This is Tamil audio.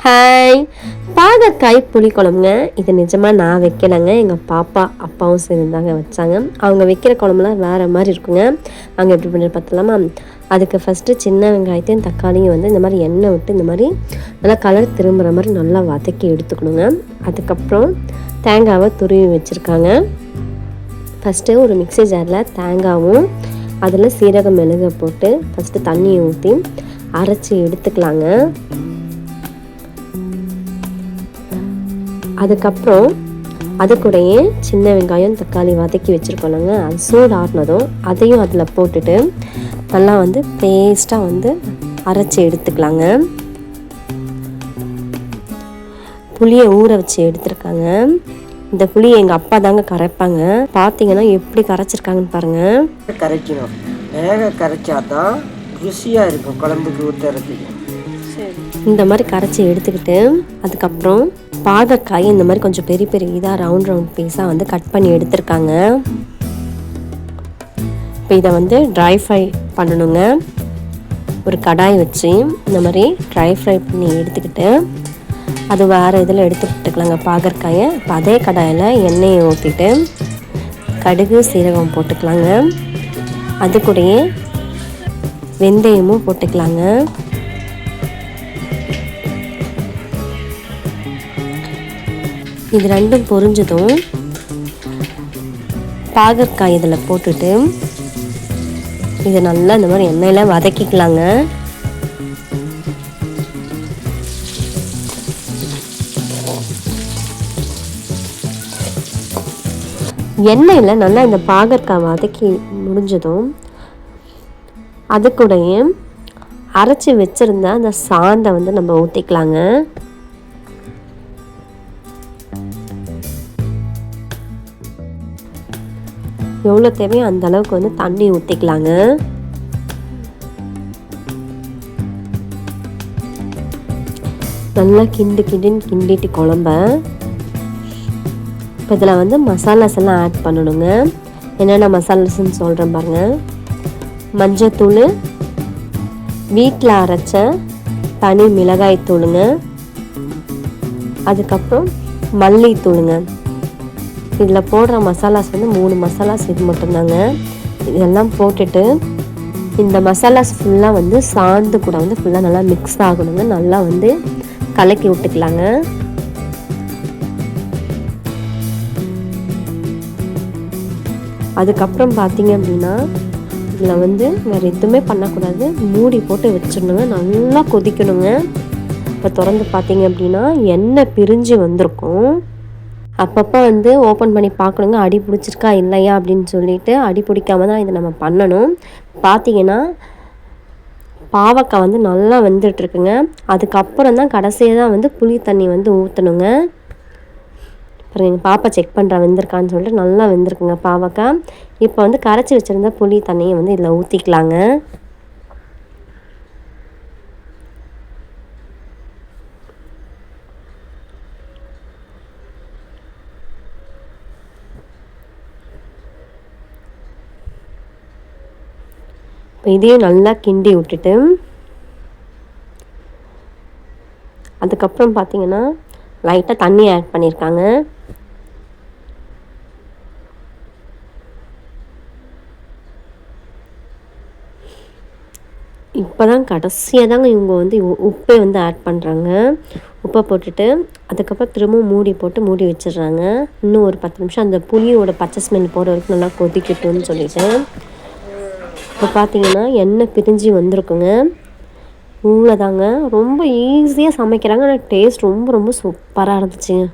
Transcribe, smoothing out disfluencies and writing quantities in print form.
ஹாய், பாகற்காய் புளிக்குழம்புங்க. இது நிஜமாக நான் வைக்கலைங்க, எங்கள் பாப்பா அப்பாவும் சேர்ந்தாங்க வச்சாங்க. அவங்க வைக்கிற குழம்புலாம் வேறு மாதிரி இருக்குங்க. அவங்க எப்படி பண்ணி பார்த்தலாமா? அதுக்கு ஃபஸ்ட்டு சின்ன வெங்காயத்தையும் தக்காளியும் வந்து இந்த மாதிரி எண்ணெய் விட்டு இந்த மாதிரி நல்லா கலர் திரும்புகிற மாதிரி நல்லா வதக்கி எடுத்துக்கணுங்க. அதுக்கப்புறம் தேங்காவை துருவி வச்சுருக்காங்க. ஃபஸ்ட்டு ஒரு மிக்ஸி ஜாரில் தேங்காவும் அதில் சீரகம் மிளகை போட்டு ஃபஸ்ட்டு தண்ணியை ஊற்றி அரைச்சி எடுத்துக்கலாங்க. அதுக்கப்புறம் அது கூடயே சின்ன வெங்காயம் தக்காளி வதக்கி வச்சுருக்கோங்க. அது சூடு ஆறினதும் அதையும் அதில் போட்டுட்டு நல்லா வந்து பேஸ்ட்டாக வந்து அரைச்சி எடுத்துக்கலாங்க. புளியை ஊற வச்சு எடுத்துருக்காங்க. இந்த புளியை எங்கள் அப்பா தாங்க கரைப்பாங்க. பார்த்தீங்கன்னா எப்படி கரைச்சிருக்காங்கன்னு பாருங்கள். கரைக்கணும், வேக கரைச்சாதான் ருசியாக இருக்கும் குழம்புக்கு ஊற்றுறதுக்கு. இந்த மாதிரி கரைச்சி எடுத்துக்கிட்டு அதுக்கப்புறம் பாகற்காயை இந்த மாதிரி கொஞ்சம் பெரிய பெரிய இதாக ரவுண்ட் பீஸாக வந்து கட் பண்ணி எடுத்துருக்காங்க. இப்போ இதை வந்து ட்ரை ஃப்ரை பண்ணணுங்க. ஒரு கடாய் வச்சு இந்த மாதிரி ட்ரை ஃப்ரை பண்ணி எடுத்துக்கிட்டு அது வேறு இதில் எடுத்துக்கிட்டுக்கலாங்க பாகற்காயை. இப்போ அதே கடாயில் எண்ணெயை ஊற்றிட்டு கடுகு சீரகம் போட்டுக்கலாங்க. அது கூடயே வெந்தயமும் போட்டுக்கலாங்க. இது ரெண்டும் பொரிஞ்சதும் பாகற்காய் இதில் போட்டுட்டு இதை நல்லா இந்த மாதிரி எண்ணெயில் வதக்கிக்கலாங்க. எண்ணெயில் நல்லா இந்த பாகற்காய் வதக்கி முடிஞ்சதும் அது கூடயே அரைச்சி வச்சுருந்த அந்த சாந்தை வந்து நம்ம ஊற்றிக்கலாங்க. எவ்வளோ தேவையோ அந்த அளவுக்கு வந்து தண்ணி ஊற்றிக்கலாங்க. நல்லா கிண்டிட்டு குழம்ப இப்போ இதில் வந்து மசாலாஸ் எல்லாம் ஆட் பண்ணணுங்க. என்னென்ன மசாலாஸ்ன்னு சொல்கிறேன் பாருங்கள். மஞ்சத்தூள், வீட்டில் அரைச்ச தனி மிளகாய் தூளுங்க, அதுக்கப்புறம் மல்லித்தூளுங்க. இதில் போடுற மசாலாஸ் வந்து 3 மசாலாஸ் இது மட்டும்தாங்க. இதெல்லாம் போட்டுட்டு இந்த மசாலாஸ் ஃபுல்லாக வந்து சாந்து கூட வந்து ஃபுல்லாக நல்லா மிக்ஸ் ஆகணுங்க. நல்லா வந்து கலக்கி விட்டுக்கலாங்க. அதுக்கப்புறம் பார்த்தீங்க அப்படின்னா இதில் வந்து வேறு எதுவுமே பண்ணக்கூடாது, மூடி போட்டு வச்சிடணுங்க. நல்லா கொதிக்கணுங்க. இப்போ திறந்து பார்த்தீங்க அப்படின்னா எண்ணெய் பிரிஞ்சு வந்திருக்கும். அப்பப்போ வந்து ஓப்பன் பண்ணி பார்க்கணுங்க, அடி பிடிச்சிருக்கா இல்லையா அப்படின்னு சொல்லிட்டு. அடி பிடிக்காம தான் இதை நம்ம பண்ணணும். பார்த்தீங்கன்னா பாவக்காய் வந்து நல்லா வெந்துட்டுருக்குங்க. அதுக்கப்புறம் தான் கடைசியாக தான் வந்து புளி தண்ணி வந்து ஊற்றணுங்க. அப்புறம் எங்கள் பாப்பா செக் பண்ணுறா வெந்திருக்கான்னு சொல்லிட்டு. நல்லா வெந்திருக்குங்க பாவக்காய். இப்போ வந்து கரைச்சி வச்சுருந்த புளி தண்ணியை வந்து இதில் ஊற்றிக்கலாங்க. இப்போ இதையும் நல்லா கிண்டி விட்டுட்டு அதுக்கப்புறம் பார்த்தீங்கன்னா லைட்டாக தண்ணி ஆட் பண்ணியிருக்காங்க. இப்போ தான் கடைசியாக தாங்க இவங்க வந்து உப்பை வந்து ஆட் பண்ணுறாங்க. உப்பை போட்டுட்டு அதுக்கப்புறம் திரும்பவும் மூடி போட்டு மூடி வச்சிடுறாங்க. இன்னும் ஒரு 10 நிமிஷம் அந்த புளியோட பச்சை ஸ்மெல் போகிற வரைக்கும் நல்லா கொதிக்கட்டும்னு சொல்லிட்டு. இப்போ பார்த்தீங்கன்னா எண்ணெய் பிரிஞ்சு வந்திருக்குங்க. இவ்வளோதாங்க, ரொம்ப ஈஸியாக சமைக்கிறாங்க. ஆனால் டேஸ்ட் ரொம்ப ரொம்ப சூப்பராக இருந்துச்சுங்க.